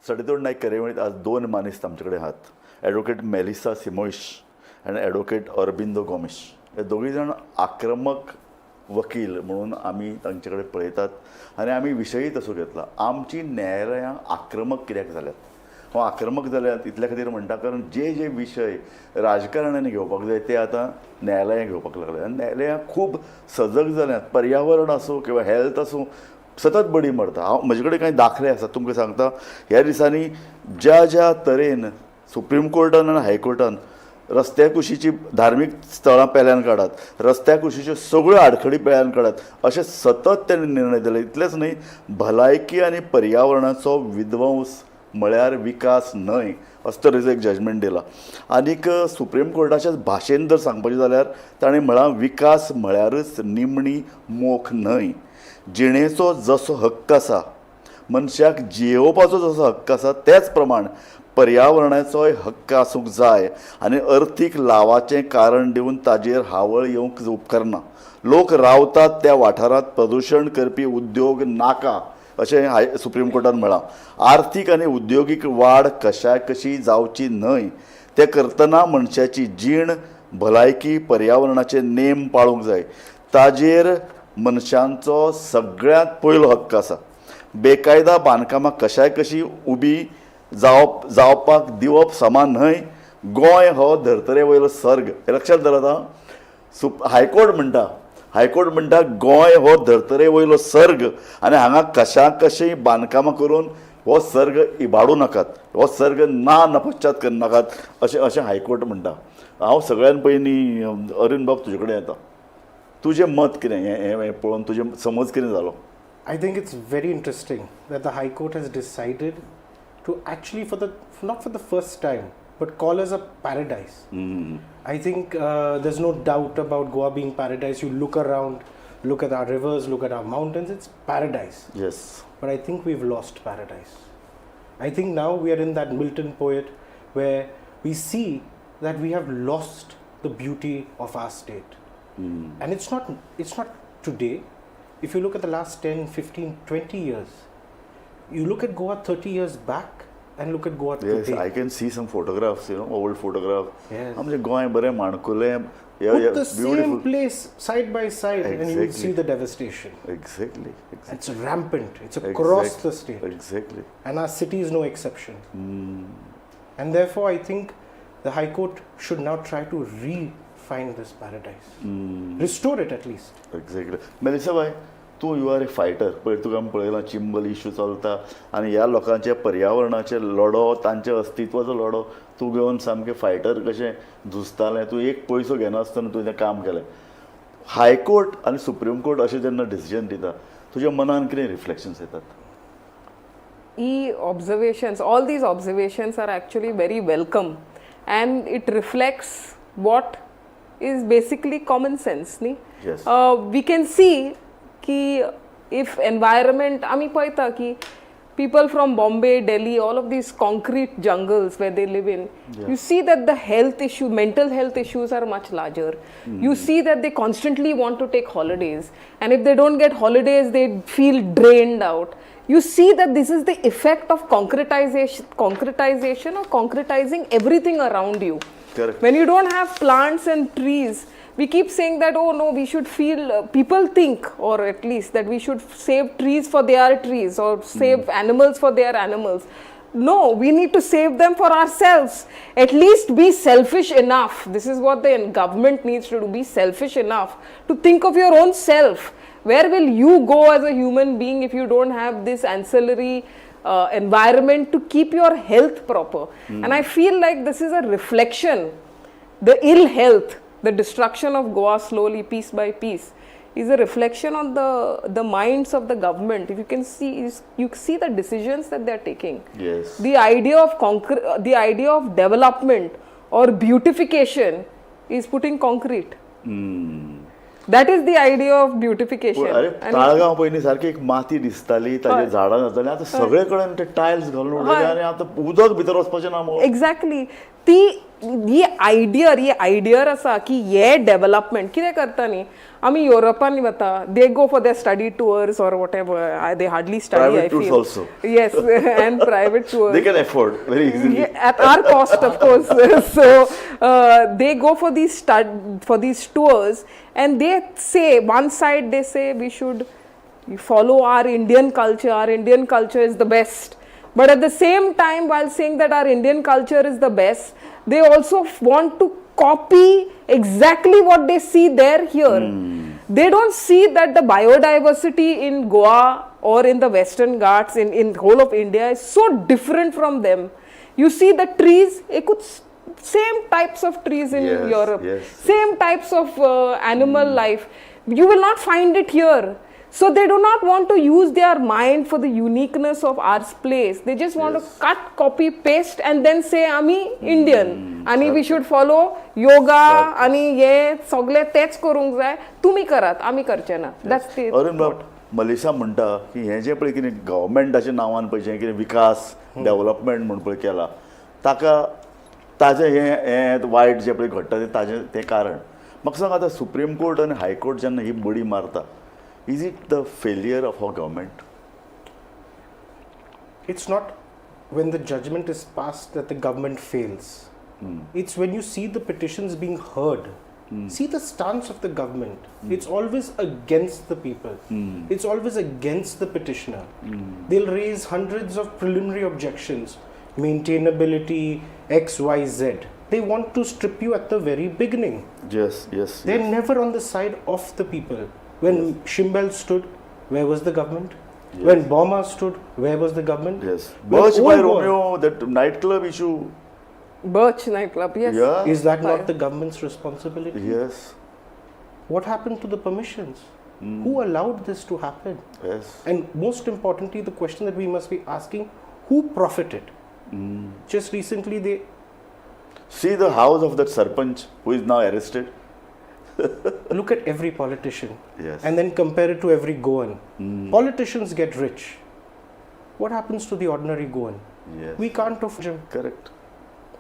सडेतोड नायक करेवळीत आज दोन मानेस्त आमचे कडेन आहात. ॲडव्होकेट मेलिसा सिमोइश आनी ॲडव्होकेट अरबिंदो गोमेश. हे दोगूय जाण आक्रमक वकील म्हणून आमी तांचे कडेन पळयतात आनी आमी विशयी तसो घेतला. आमची न्यायालयां आक्रमक कित्याक जाल्यात? हांव आक्रमक जाल्यात इतल्या खातीर म्हणटा कारण जे जे विशय राजकारण्यांनी घेवपाक जाय ते आतां न्यायालयां घेवपाक लागल्यात आनी न्यायालयां खूब सजग जाल्यात. पर्यावरण आसूं किंवा हेल्थ आसूं सतत बडी मारता. हांव म्हजे कडेन कांय दाखले आसात तुमकां सांगता. ह्या दिसांनी ज्या ज्या तरेन सुप्रीम कोर्टान आनी हायकोर्टान रस्त्या कुशीची धार्मीक स्थळां पेल्यान काडात, रस्त्या कुशीच्यो सगळ्यो आडखडी पेल्यान काडात, अशें सतत तेणें निर्णय दिले. इतलेंच न्हय, भलायकी आनी पर्यावरणाचो विध्वंस म्हळ्यार विकास न्हय असो तरेचो एक जजमेंट दिला. आनीक सुप्रीम कोर्टाच्या भाशेन जर सांगपाचें जाल्यार ताणें म्हळां विकास म्हळ्यारच निमणी मोख न्हय. जिणेचो जसो हक्क आसा, मनशाक जियेवपाचो जसो हक्क आसा तेच प्रमाण पर्यावरणाचोय हक्क आसूंक जाय आनी अर्थीक लावाचें कारण दिवन ताजेर हावळ येवंक उपकारना. लोक रावतात त्या वाठारांत प्रदुशण करपी उद्योग नाका अशें सुप्रीम कोर्टान म्हळां. आर्थीक आनी उद्योगीक वाड कशाय कशी जावची न्हय. तें करतना मनशाची जीण, भलायकी, पर्यावरणाचे नेम पाळूंक जाय. ताजेर मनशांचो सगळ्यांत पयलो हक्क आसा. बेकायदा बांदकामां कशाय कशी उबी जावपाक दिवप समान न्हय. गोंय हो धर्तरे वयलो सर्ग, हे लक्षात दवरात. हायकोर्ट म्हणटा गोंय हो धर्तरे वयलो सर्ग आनी हांगा कशा कशीं बांदकामां करून हो सर्ग इबाडूं नाकात, हो सर्ग ना नपश्चात करनाकात अशें हायकोर्ट म्हणटा. हांव सगळ्यान पयलीं अरुण बाब तुजे कडेन येता. तुजें मत कितें हें पळोवन तुजें समज कितें जालो? I think it's very interesting that the High Court has decided to actually, not for the first time, but call us a paradise. I think there's no doubt about Goa being paradise. You look around, look at our rivers, look at our mountains, it's paradise. Yes. But I think we've lost paradise. I think now we are in that Milton poet where we see that we have lost the beauty of our state. And it's not today. If you look at the last 10, 15, 20 years, you look at Goa 30 years back and look at Goa today. Yes, I can see some photographs, old photographs. Yes. आमचे गोंय बरें माणकुलें. Put the same place side by side and you will see the devastation. Exactly. It's rampant. It's across the state. Exactly. And our city is no exception. And therefore, I think the High Court should now try to find this paradise. Restore it at least. Exactly. Melissa bye, तूं you are a fighter. पळय तुका आमी पळयलां Chimbel issue चलता आनी ह्या लोकांचे पर्यावरणाचे लढो, तांच्या अस्तित्वाचो लढो तूं घेवन सामकें फायटर कशें झुजतालें. तूं एक पयसो घेनासतना तुवें काम केलें. हायकोर्ट आनी सुप्रीम कोर्ट अशें जेन्ना डिसिजन दिता तुज्या मनान कितें रिफ्लेक्शन्स येतात? All these observations are actually very welcome and it reflects what is basically common sense. Yes. We can see ki if environment, ami paita ki people from Bombay, Delhi, all of these concrete jungles where they live in, you see that the mental health issues are much larger. You see that they constantly want to take holidays, and if they don't get holidays, they feel drained out. You see that this is the effect of concretization or concretizing everything around you. Correct. When you don't have plants and trees, we keep saying that, oh no, we should people think, or at least that we should save trees for their trees or save animals for their animals. No, we need to save them for ourselves. At least be selfish enough. This is what the government needs to do. Be selfish enough to think of your own self. Where will you go as a human being if you don't have this ancillary environment to keep your health proper? And I feel like this is a reflection. The ill health, the destruction of Goa slowly, piece by piece, is a reflection on the minds of the government. If you can see, you see the decisions that they are taking. Yes. The idea of development or beautification is putting concrete. That is the idea of beautification. अरे ताळगांव पयलीं सारकी एक माती दिसताली, ताजेर झाडां जातालीं. आतां सगळे कडेन ते टायल्स घालून उडयले आनी आतां उदक भितर वचपाचें ना. एक्झॅक्टली. ही आयडियर आसा की हे डेव्हलपमेंट कितें करता न्ही आमी युरोपान वता they go for their study tours or whatever they hardly study Private I tours feel also. yes and private tours They can afford very easily. yeah, at our cost of course so they go for these tours and they say one side they say we should follow our Indian culture is the best, but at the same time while saying that our Indian culture is the best they also want to copy exactly what they see there here. They don't see that the biodiversity in Goa or in the Western Ghats in whole of India is so different from them. You see the trees, same types of trees in Yes, Europe, yes. same types of animal life. You will not find it here. So they do not want to use their mind for the uniqueness of our place. They just want Yes. to cut, copy, paste and then say आम्ही Indian आणि we should follow yoga आणि हे सगळे तेच करूंक जाय तुम्ही करात आम्ही करचे ना. That's the अरे बाब मलेशिया म्हणटा की हें जें पळय कितें गव्हर्मेंटाच्या नांवान पळय जें कितें विकास डेव्हलपमेंट म्हूण पळय केला ताका ताजें हें वायट जें पळय घडटा तें कारण म्हाका सांग आतां सुप्रीम कोर्ट आनी हायकोर्ट जेन्ना ही बडी मारता is it the failure of our government? It's not when the judgment is passed that the government fails. It's when you see the petitions being heard. See the stance of the government. It's always against the people. It's always against the petitioner. They'll raise hundreds of preliminary objections, maintainability, X, Y, Z. They want to strip you at the very beginning. Yes. They're never on the side of the people. When Shimbel stood, where was the government? Yes. When Boma stood, where was the government? Yes. When Birch by Old Goa- Romeo, that nightclub issue. Birch nightclub, yes. Yeah. Is that not the government's responsibility? Yes. What happened to the permissions? Who allowed this to happen? Yes. And most importantly, the question that we must be asking, who profited? Just recently they See the house of that Sarpanch who is now arrested. look at every politician Yes. and then compare it to every Goan. Politicians get rich. What happens to the ordinary Goan? Yes. We can't afford him. Correct.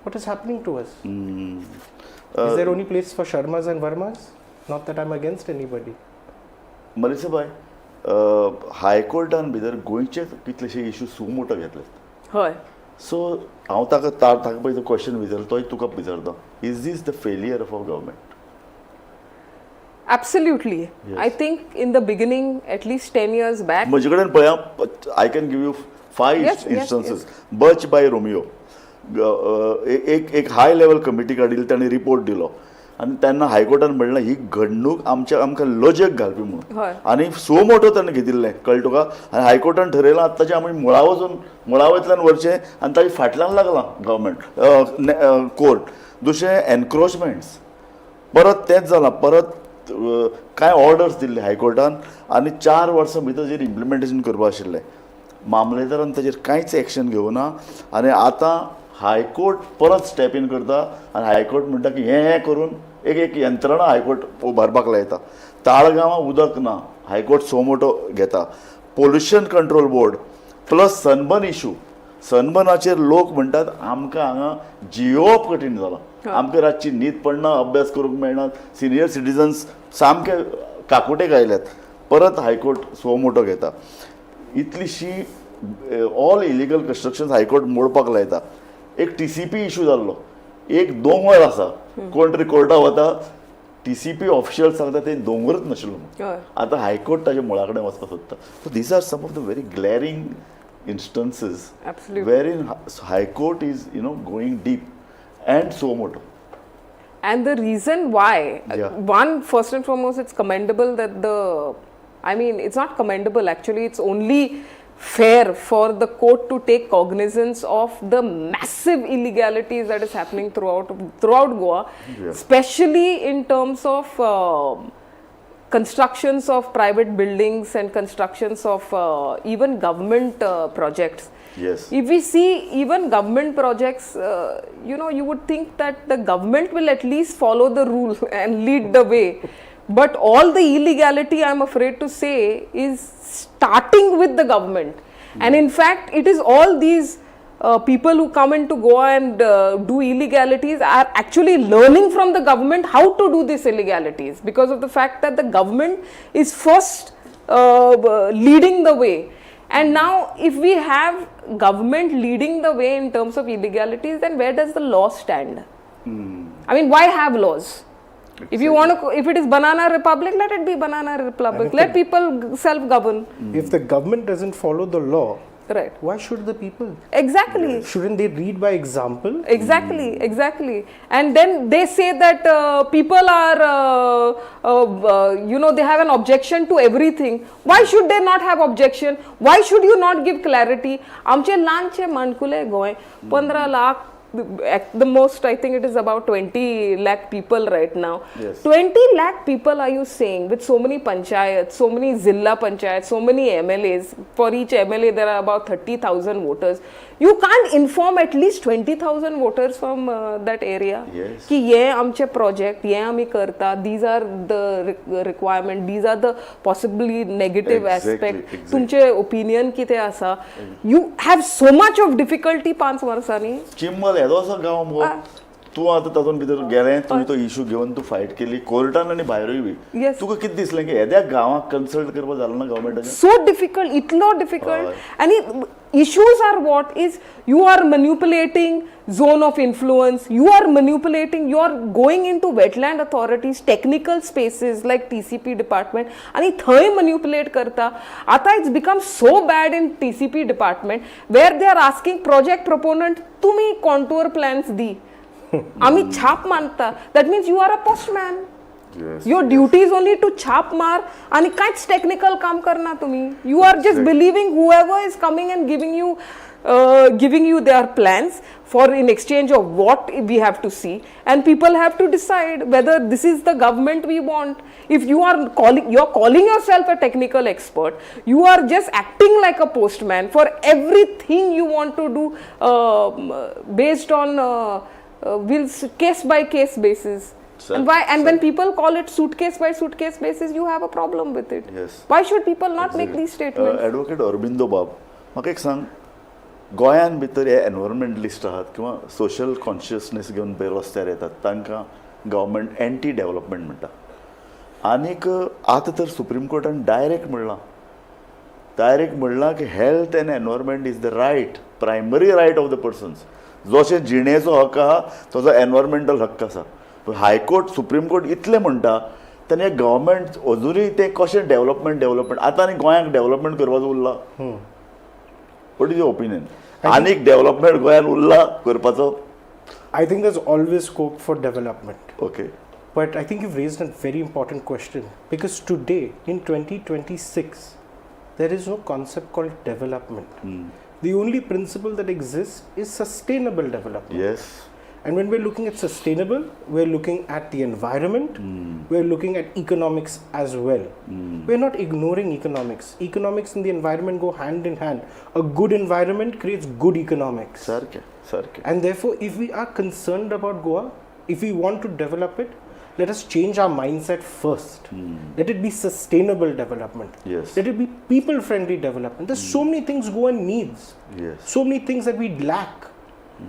What is happening to us? Is there only place for Sharmas and Varmas? Not that I'm against anybody. Manisha by हायकोर्टान भितर गोंयचे कितलेशे issue suo motu घेतले हय सो हांव ताका पळय जो क्वेश्चन विचारलो तोय तुका विचारता is this the failure of our government absolutely. Yes. I think in the beginning at least 10 years back म्हजे कडेन पळया I can give you 5 Yes, yes, instances Birch by Romeo एक हाय लेवल कमिटी काडिल्ली ताणें report दिलो आनी तेन्ना हायकोर्टान म्हणलें ही घडणूक आमकां लॉजीक घालपी म्हणून हय. आनी सो मोठो ताणें घेतिल्लें कळ्ळें तुका आनी हायकोर्टान ठरयलां आतांचें आमी मुळावेंतल्यान व्हरचें आनी ताच्या फाटल्यान लागलां गव्हर्मेंट कोर्ट दुसरें एनक्रोचमेंट्स परत तेंच जालां परत कांय ऑर्डर्स दिल्ले हायकोर्टान आनी 4 वर्सां भितर जेर इम्प्लिमेंटेशन करपा आशिल्लें मामलेदारान ताजेर कांयच एक्शन घेवना आनी आतां हायकोर्ट परत स्टेप इन करता आनी हायकोर्ट म्हणटा की हें करून एक यंत्रणा हायकोर्ट उबारपाक लायता ताळगांवां उदक ना हायकोर्ट सो मोठो घेता pollution control board plus Sunburn issue सनबर्नाचेर लोक म्हणटात आमकां हांगा जियोवप कठीण जालां आमकां रातची न्हीद पडना अभ्यास करूंक मेळना सिनियर सिटीजन्स सामके काकुटेक आयल्यात परत हायकोर्ट सो मोठो घेता इतलीशी ऑल इलिगल कन्स्ट्रक्शन हायकोर्ट मोडपाक लायता एक TCP इश्यू जाल्लो एक दोंगर आसा कोण तरी कोर्टाक वता TCP ऑफिशियल सांगता ते दोंगरच नाशिल्लो हय. आतां हायकोर्ट ताच्या मुळा कडेन वचपाक सोदता so these are some of the very glaring instances Absolutely. wherein high court is going deep and so moto. And the reason why, Yeah. one, first and foremost, it's commendable that it's not commendable actually, it's only fair for the court to take cognizance of the massive illegalities that is happening throughout Goa, Yeah. especially in terms of constructions of private buildings and constructions of even government projects. Yes. If we see even government projects, you would think that the government will at least follow the rule and lead the way. But all the illegality, I'm afraid to say, is starting with the government. And in fact, it is all these people who come into Goa and do illegalities are actually learning from the government how to do these illegalities, because of the fact that the government is first leading the way. And now if we have government leading the way in terms of illegalities, then where does the law stand? I mean, why have laws? If you want to, if it is banana republic, let it be banana republic. Let people self-govern. If the government doesn't follow the law, right? Why should the people? Exactly. Shouldn't they lead by example? Exactly. And then they say that people are, they have an objection to everything. Why should they not have objection? Why should you not give clarity? आमचे लांचे मानकुले गोय 15 lakh. At the most, I think it is about 20 lakh people right now. Yes. 20 lakh people, are you saying, with so many panchayats, so many zilla panchayats, so many MLAs. For each MLA, there are about 30,000 voters. You can't inform at least 20,000 voters from that area. Yes. कि ये आमचे project, ये आमी करता. These are the requirement. These are the possibly negative aspect. तुमचे opinion किते आसा. You have so much of difficulty 5 वर्सांनी. चिंबल येदो असो गांव मगो तूं आतां तातूंत भितर गेलें तुवें तो इशू घेवन तूं फायट केली कोर्टान आनी भायरूय बी Yes. तुका कितें दिसलें की येद्या गांवाक कन्सल्ट करपा जालें ना गव्हर्मेंटाचें So difficult, itlo difficult. And issues are what is, you are manipulating zone of influence, you are manipulating, you are going into wetland authorities, technical spaces like TCP department, and thai manipulate karta. Ata it's become so bad in TCP department where they are asking project proponent, tumi contour plans di. Ami chhap manta. That means you are a postman. Yes. Your duty is only to chap mar and kaich technical काम करना तुम्ही. You are just believing whoever is coming and giving you their plans for in exchange of what we have to see, and people have to decide whether this is the government we want. If you are calling yourself a technical expert, you are just acting like a postman for everything you want to do based on case by case basis. And when people call it suitcase by suitcase basis, you have a problem with it. Yes. Why should people not make these statements? Advocate Aurobindo Bab, म्हाका एक सांग, गोंयान भितर हे environmentalist आहात किंवा social consciousness घेवन रस्त्यार येतात तांकां गव्हर्मेंट एंटी डेव्हलपमेंट म्हणटा. आनीक आतां तर सुप्रीम कोर्टान डायरेक्ट म्हणलां की health and environment is the right, primary riot of the persons. जशें जिणेचो हक्क आहा तसो एनवायरमेंटल हक्क आसा. हायकोर्ट सुप्रीम कोर्ट इतलें म्हणटा तेन्ना गव्हर्मेंट अजुनूय तें कशें डेव्हलपमेंट आतां आनी गोंयाक डेव्हलपमेंट करपाचो Urla. What is your opinion? आनीक डेव्हलपमेंट गोंयान उरला करपाचो? I think there's always scope for development. Okay. But I think you've raised a very important question, because today in 2026 there is no concept called development. The only principle that exists is sustainable development. Yes. And when we're looking at sustainable, we're looking at the environment, we're looking at economics as well. We're not ignoring economics. Economics and the environment go hand in hand. A good environment creates good economics. Sarke. And therefore, if we are concerned about Goa, if we want to develop it, let us change our mindset first. Let it be sustainable development. Yes. Let it be people-friendly development. There's so many things Goa needs. Yes. So many things that we lack.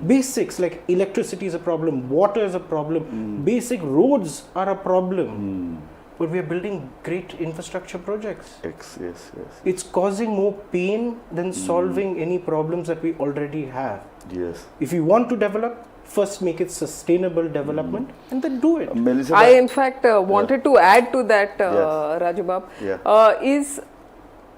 Basics like electricity is a problem, water is a problem, basic roads are a problem. But we are building great infrastructure projects. Yes. It's causing more pain than solving any problems that we already have. Yes. If you want to develop, first make it sustainable development and then do it. Melissa, I in fact wanted to add to that, Rajubab.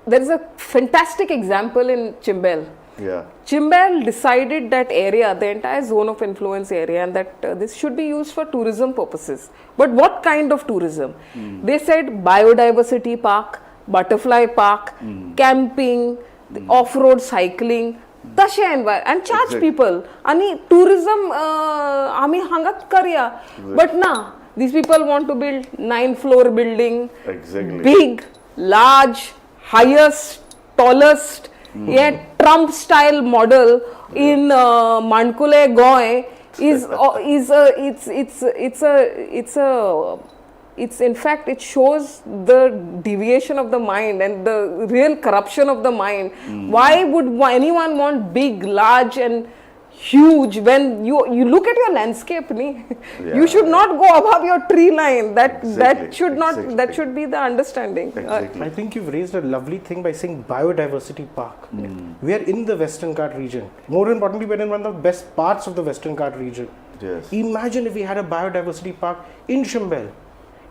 There is a fantastic example in Chimbel. Yeah. Chimbel decided that area, the entire zone of influence area, and that this should be used for tourism purposes. But what kind of tourism? They said biodiversity park, butterfly park, camping, off-road cycling, tashe environment, and charge people. Ani tourism, ami hangat karya. But now, these people want to build 9-floor building, big, large, highest, tallest. ये Trump style model in Mankule Goy is it's a it's in fact, it shows the deviation of the mind and the real corruption of the mind. Why would anyone want big, large and huge when you look at your landscape? You should not go above your tree line. That should be the understanding. Exactly. I think you've raised a lovely thing by saying biodiversity park. We are in the Western Ghat region. More importantly, we're in one of the best parts of the Western Ghat region. Yes. Imagine if we had a biodiversity park in Shimbel.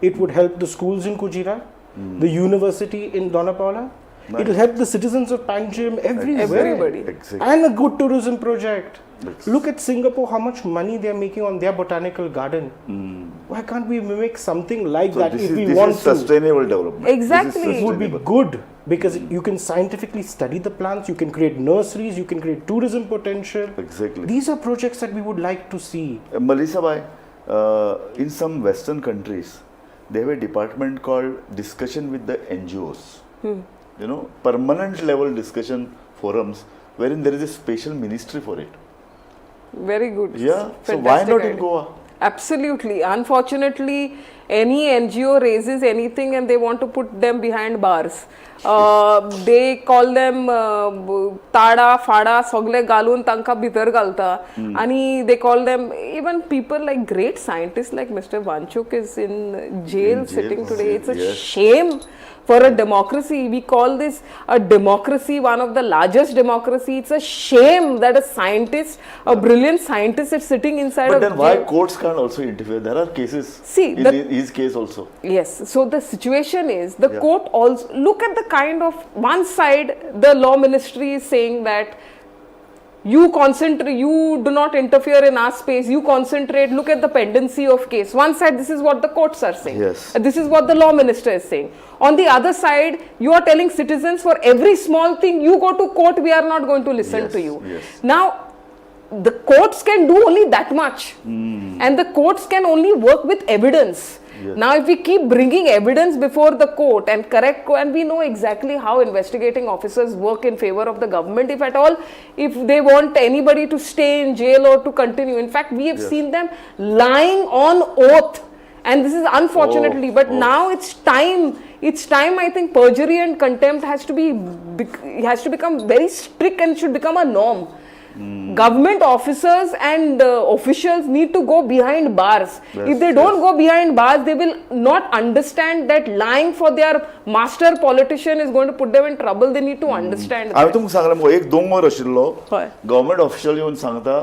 It would help the schools in Kujira, the university in Donapaula. Nice. It will help the citizens of Panjim everywhere. Everybody. Exactly. And a good tourism project. Yes. Look at Singapore, how much money they are making on their botanical garden. Why can't we mimic something like that if we want to? Sustainable development. Exactly. It would be good because you can scientifically study the plants, you can create nurseries, you can create tourism potential. Exactly. These are projects that we would like to see. Melissa Bhai, in some Western countries, they have a department called discussion with the NGOs. Permanent level discussion forums wherein there is a special ministry for it. Very good. Yeah. So Fantastic why not idea. in Goa? Absolutely. Unfortunately, any NGO raises anything and they want to put them behind bars. They call them tada, fada, sogle galun tanka bhitar galta. And they call them, even people like great scientists like Mr. Vanchuk is in jail sitting today. It's a shame for a democracy. We call this a democracy, one of the largest democracy. It's a shame that a scientist, a brilliant scientist is sitting inside But of then jail. why courts can't also interfere? There are cases See, in his case also. Yes. So the situation is the court also, look at the kind of, one side the law ministry is saying that you concentrate, you do not interfere in our space, you concentrate, look at the pendency of case. One side, this is what the courts are saying. Yes. This is what the law minister is saying. On the other side, you are telling citizens for every small thing, you go to court, we are not going to listen to you. Yes. Now, the courts can do only that much. And the courts can only work with evidence. Yes. Now, if we keep bringing evidence before the court and and we know exactly how investigating officers work in favor of the government, if at all, if they want anybody to stay in jail or to continue. In fact, we have seen them lying on oath. And this is unfortunately, but now it's time, I think perjury and contempt has to become very strict and should become a norm. Government officers and officials need to go behind bars. If they don't go behind bars, they will not understand that lying for their master politician is going to put them in trouble. They need to understand हांवें that. तुमकां सांगलें मुगो एक दोंगर आशिल्लो हय. Government official येवन सांगता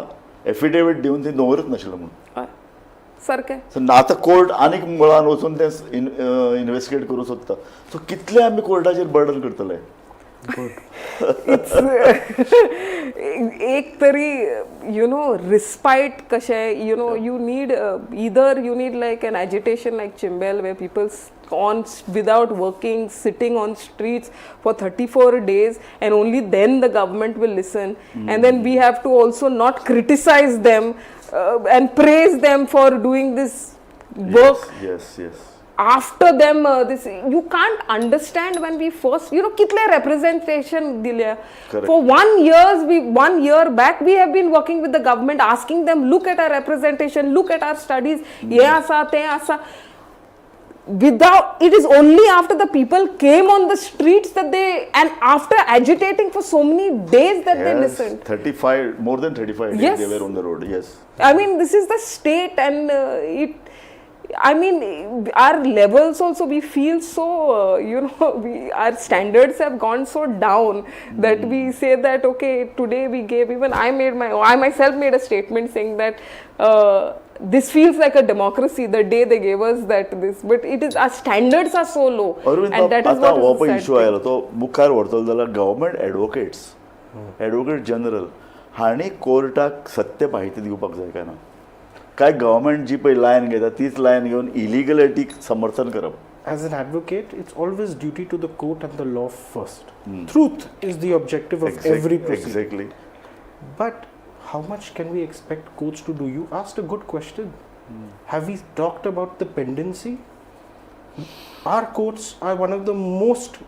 एफिडेविट दिवन ते दवरत नाशिल्लो म्हणून सारकें. सो आतां कोर्ट आनीक मुळान वचून ते इन्व्हेस्टिगेट करूं सोदता सो कितले आमी कोर्टाचेर बर्डन करतले It's एक तरी respite कशें you need either you need like an agitation like Chimbel where people without working, sitting on streets for 34 days and only then the government will listen. And then we have to also not criticize them and praise them for doing this work. Yes. After them, you can't understand when we first, kitle representation dilya. For 1 year back, we have been working with the government, asking them, look at our representation, look at our studies, ye asa, te asa. It is only after the people came on the streets that and after agitating for so many days that they listened. More than 35 days they were on the road, yes. I mean, this is the state and our levels also, we feel so, our standards have gone so down that we say that, okay, today we gave, even I myself made a statement saying that this feels like a democracy the day they gave us but our standards are so low. And that is what is issue आयलो तो मुखार व्हरतलो जाल्यार government advocate general हांणी कोर्टाक सत्य म्हायती दिवपाक जाय काय ना काय गव्हर्मेंट जी पळय लायन घेता तीच लायन घेवन इलिगलिटीक समर्थन करप. As an advocate, it's always duty to the court and the law first. Truth is the objective of every proceeding. Exactly. But how much can we expect courts to do? You asked a good question. Have we talked about the pendency? Our courts are one of the most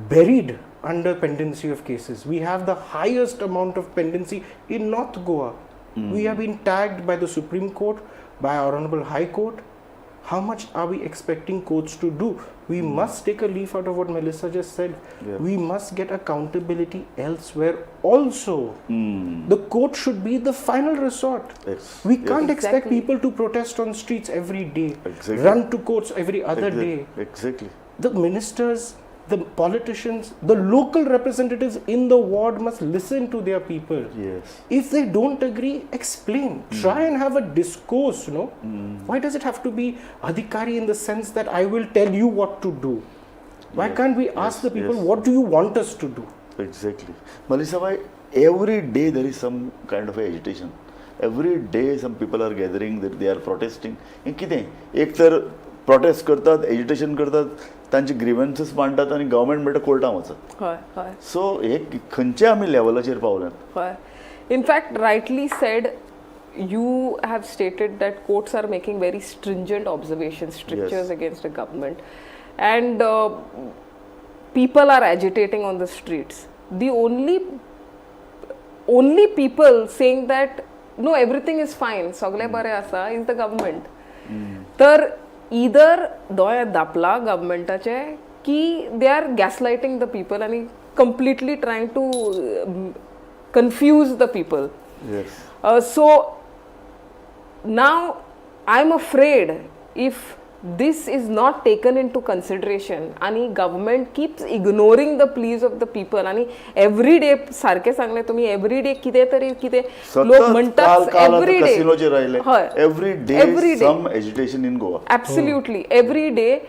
buried under pendency of cases. We have the highest amount of pendency in North Goa. We have been tagged by the Supreme Court, by our Honorable High Court, how much are we expecting courts to do? We must take a leaf out of what Melissa just said. Yeah. We must get accountability elsewhere also. The court should be the final resort. Yes. We can't expect Exactly. people to protest on streets every day, Exactly. run to courts every other day. Exactly. The ministers, the politicians, the local representatives in the ward must listen to their people. Yes. If they don't agree, explain. Try and have a discourse, Why does it have to be adhikari in the sense that I will tell you what to do? Why Yes, can't we ask the people, yes. what do you want us to do? Exactly. Melissa, why every day there is some kind of agitation. Every day some people are gathering, that they are protesting. And कितें? एक तर protest करतात, agitation करतात, तांचे grievances मांडटात आणि government म्हणटा कोर्टां वचत. हय हय सो हे खंयच्या आमी लेवलाचेर पावल्यात. हय. In fact, rightly said, you have stated that courts are making very stringent observations, strictures Yes. against the government, and people are agitating on the streets. The only people saying that no, everything is fine, सगळे बरें आसा, is the government. तर either दोय दापला गव्हर्मेंटाचे की they are gaslighting the people and completely trying to confuse the people. Yes. So now I'm afraid if this is not taken into consideration and government keeps ignoring the pleas of the people and every day सारखे सांगले तुम्ही every day कितें तरी कितें लोक म्हणतात every day कसिनोचे राहिले. हय. Every day some agitation in Goa. Absolutely. Every day,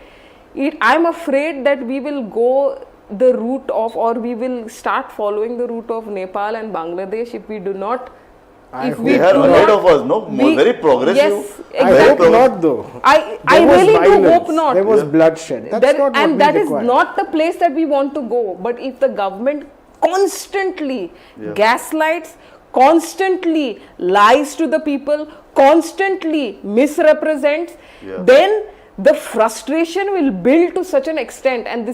I'm afraid that we will go the route of, or we will start following the route of Nepal and Bangladesh if we do not. If we They are do ahead not of us, no? Very progressive. Yes, I Very hope exactly. not, though. I There was really do violence. hope not. There was bloodshed. That's That- not what and we that is require. not the place that we want to go. But if the government constantly gaslights, constantly lies to the people, constantly misrepresents, then the frustration will build to such an extent. And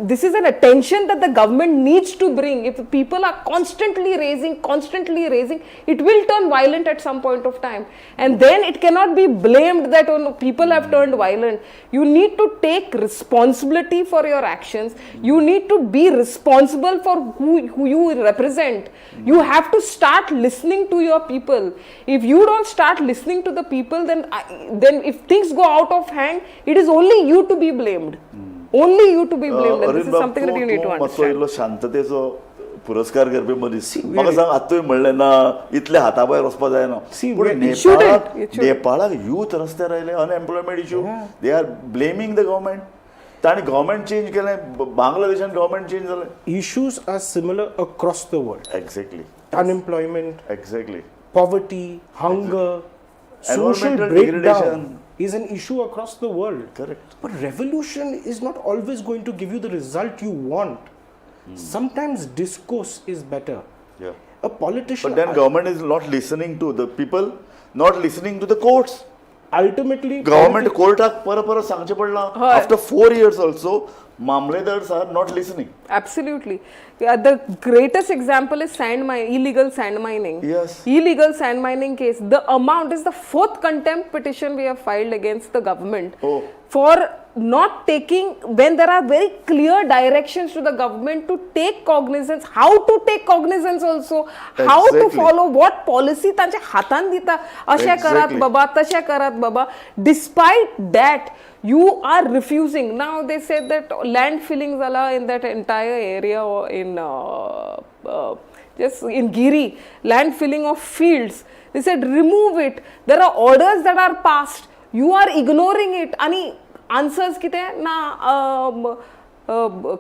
this is an attention that the government needs to bring. If people are constantly raising, it will turn violent at some point of time. And then it cannot be blamed that oh, no, people have turned violent. You need to take responsibility for your actions. You need to be responsible for who you represent. You have to start listening to your people. If you don't start listening to the people, then if things go out of hand, it is only you to be blamed. Only you to be blamed, and this is something that you need to understand. मातसो शांततेचो पुरस्कार करपी मनीस म्हाका सांग आतां तुवें म्हणलें ना इतले हाताभायर वचपा जायना पूण नेपाळाक यूथ रस्त्यार आयले unemployment issue they are blaming the government ताणी गव्हर्मेंट चेंज केलें बांगलादेशान गव्हर्मेंट चेंज जालें Issues are similar across the world. Exactly Unemployment, exactly poverty, hunger, social Environmental breakdown degradation. is an issue across the world. Correct. But revolution is not always going to give you the result you want. Sometimes discourse is better. Yeah. A politician But then government is not listening to the people, not listening to the courts. ultimately Government कोर्टाक परत सांगचें पडलां. After 4 years also, मामलेदार्स are not listening. Absolutely. The greatest example is illegal sand mining. Yes. Illegal sand mining case. The amount is the 4th contempt petition we have filed against the government for not taking, when there are very clear directions to the government to take cognizance, how to take cognizance also, how to Exactly. follow, what policy तांच्या हातान दिता, अशें करात बाबा, तशें करात बाबा. Despite that, you are refusing. Now they said that land filling zala in that entire area or in just in Giri, land filling of fields. They said remove it. There are orders that are passed. You are ignoring it. Ani answers kite na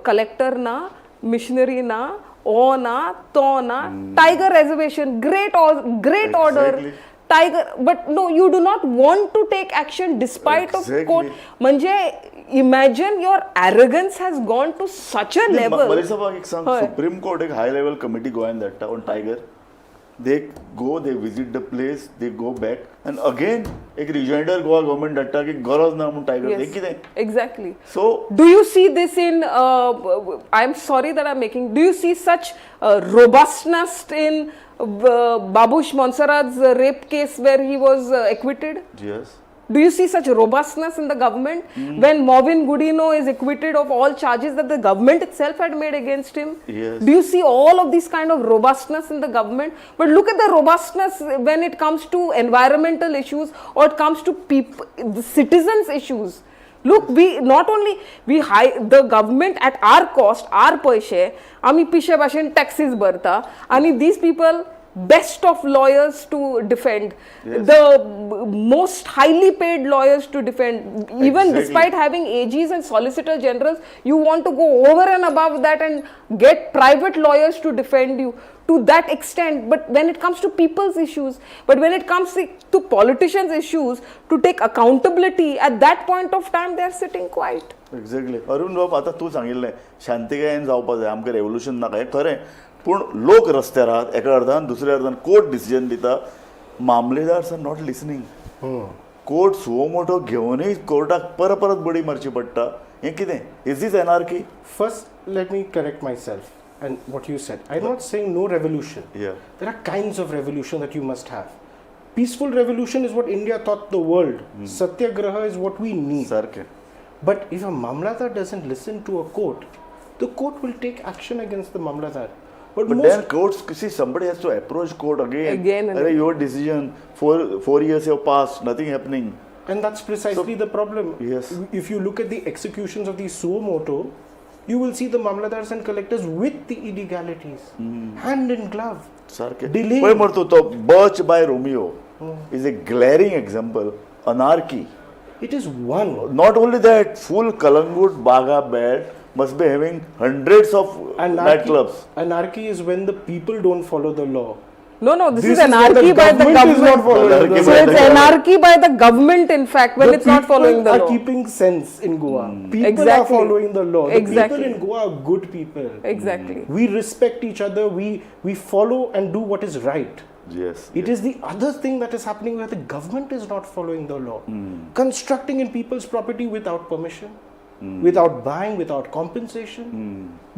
collector na, missionary na, o na, to na, tiger reservation, great order. Exactly. Tiger, but no, you do not want to take action despite Exactly. of court. Manje, imagine your arrogance has gone to such a level. Melissa एक सांग, हय. Supreme Court एक high level committee गोंयान धाडटा on tiger. They go, they visit the place, they go back, and again एक rejoinder Goa government धाडटा की गरज ना म्हणून tiger. हे कितें? Exactly. So Do you see this in? I'm sorry that I'm making. Do you see such robustness in Babush Monsarad's rape case where he was acquitted? yes. Do you see such robustness in the government? When Morvin Goodino is acquitted of all charges that the government itself had made against him? Yes. Do you see all of this kind of robustness in the government? But look at the robustness when it comes to environmental issues or it comes to people, the citizens' issues. Look, we not only the government at our cost, our paise, आमी पिशे भाशेन taxes भरता, and these people best of lawyers to defend, the most highly paid lawyers to defend. Even despite having AGs and Solicitor Generals, you want to go over and above that and get private lawyers to defend you to that extent. But when it comes to people's issues, but when it comes to politicians' issues, to take accountability, at that point of time, they are sitting quiet. Exactly. Arun बाब, आता तूं सांगिल्लें शांतीकायेन जावपाक जाय, आमकां revolution नाका, हें खरें. पूण लोक रस्त्यार आहात, एका अर्दान दुसऱ्या अर्दान कोर्ट डिसिजन दिता, मामलेदार्स आर नॉट लिसनींग. कोर्ट सुवो मोठो घेवनूय कोर्टाक परत बडी मारची पडटा. हें कितें? Is this anarchy? First, let me correct myself and what you said. I'm not saying no revolution. Yeah. There are kinds of revolution that you must have. Peaceful revolution is what India taught the world. Satyagraha is what we need. सारकें. But if a Mamladar doesn't listen to a court, the court will take action against the Mamladar. But then courts, see, somebody has to approach court again. And your decision, four years have passed, nothing happening. And that's precisely the problem. Yes. If you look at the executions of the suo moto, you will see the Mamladars and collectors with the illegalities, hand in glove. सारकें. Delay. पळय मरे तो Birch by Romeo is a glaring example. Anarchy. It is one. Not only that, full Kalangut Baga bed must be having hundreds of nightclubs. Anarchy is when the people don't follow the law. No, this is is where anarchy by the government is not following government. the So law. it's anarchy by the government, in fact, when it's not following the people law. are keeping sense in Goa. People are Exactly. following the law. The Exactly. people in Goa are good people. Exactly. We respect each other. We follow and do what is right. Yes. It is the other thing that is happening where the government is not following the law. Constructing in people's property without permission, without buying, without compensation,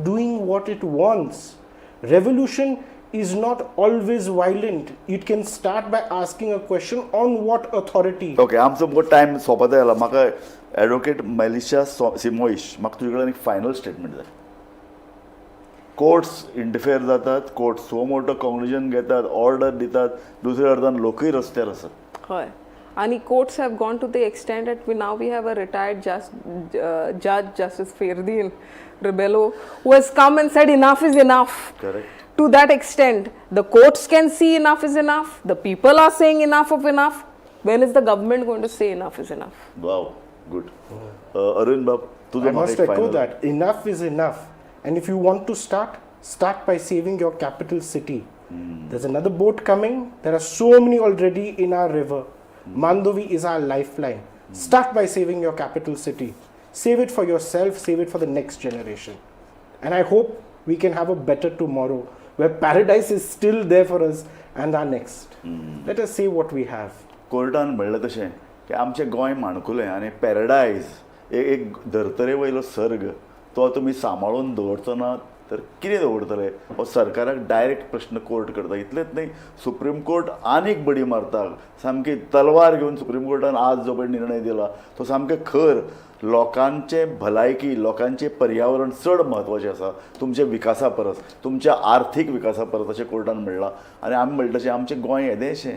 doing what it wants. Revolution is not always violent. It can start by asking a question on what authority. Okay, आमचो मुगो time सोंपत आयला. म्हाका advocate Melisha सिमोइश, म्हाका तुजे कडेन एक final statement जाय. Courts interfere जातात, कोर्ट सो मोठो कॉन्क्लुजन घेतात, ऑर्डर दितात, दुसऱ्या अर्दान लोकूय रस्त्यार आसात. Hoy. And courts have gone to the extent that we have a retired judge, Justice Ferdin Rebello, who has come and said enough is enough. Correct. To that extent, the courts can see enough is enough. The people are saying enough of enough. When is the government going to say enough is enough? Wow, good. Arun Bab, I must echo that. Enough is enough. And if you want to start by saving your capital city. There's another boat coming. There are so many already in our river. Mandovi is our lifeline. Start by saving your capital city. Save it for yourself, save it for the next generation. And I hope we can have a better tomorrow where paradise is still there for us and our next. Let us say what we have. कोर्टान म्हणलें तशें की आमचें गोंय माणकुलें आनी paradise एक धर्तरे वयलो सर्ग तो तुमी सांबाळून दवरचो ना तर कितें दवरतले हो सरकाराक डायरेक्ट प्रश्न कोर्ट करता. इतलेंच न्ही, सुप्रीम कोर्ट आनीक बडी मारता. सामकी तलवार घेवन सुप्रीम कोर्टान आज जो पळय निर्णय दिला तो सामकें खर. लोकांचे भलायकी, लोकांचें पर्यावरण चड म्हत्वाचें आसा तुमच्या विकासा परस, तुमच्या आर्थीक विकासा परस अशें कोर्टान म्हणलां. आनी आमी म्हणटा तशें आमचें गोंय येदेशें.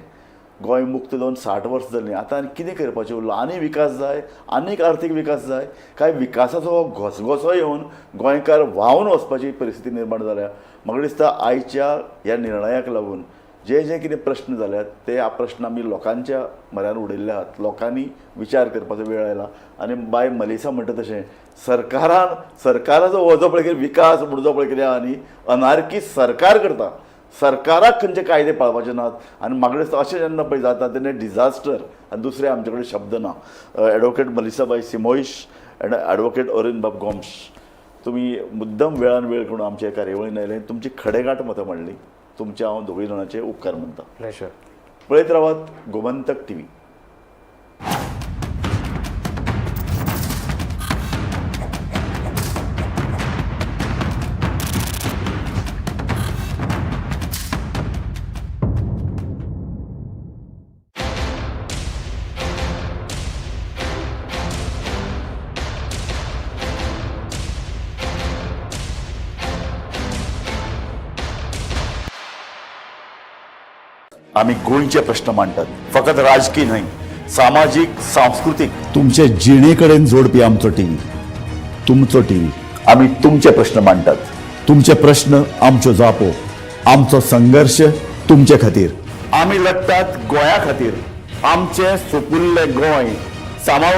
गोंय मुक्त जावन 60 वर्स जालीं. आतां आनी कितें करपाचें उरलां? आनी विकास जाय, आनीक आर्थीक विकास जाय काय विकासाचो घोसघोसो येवन गोंयकार व्हांवन वचपाची परिस्थिती निर्माण जाल्या. म्हाका दिसता आयच्या ह्या निर्णयाक लागून जे कितें प्रश्न जाल्यात ते प्रश्न आमी लोकांच्या म्हऱ्यान उडयल्ले आहात. लोकांनी विचार करपाचो वेळ आयला. आनी बाय मलिसा म्हणटा तशें सरकाराचो हो जो पळय विकास म्हणून जो पळय कितें आहा न्ही, अनार्की सरकार करता. सरकाराक खंयचे कायदे पाळपाचे नात. आनी म्हाका दिसता अशें जेन्ना पळय जाता तेन्ना डिझास्टर आनी दुसरे आमचे कडेन शब्द ना. एडवोकेट मलिसाबाई सिमोइश आनी एडवोकेट अरुण बाब गोम्स, तुमी मुद्दम वेळान वेळ करून आमच्या कार्यावळीन आयले, तुमची खडेगांठ मतां मांडली. तुमचे हांव दोगूय जाणांचे उपकार मानता. Pleasure. पळयत रावात गोमंतक टीव्ही. आम्ही गोंयचे प्रश्न मांडटात, फकत राजकीय न्हय, सामाजीक सांस्कृतीक. तुमचे जिणे कडेन जोडपी आमचो टीव्ही, तुमचो टीव्ही. आम्ही तुमचे प्रश्न मांडटात. तुमचे प्रश्न आमच्यो जापो, आमचो संघर्श तुमचे खातीर. आम्ही लढतात गोंया खातीर. आमचे सोपुल्ले गोंय सांबाळून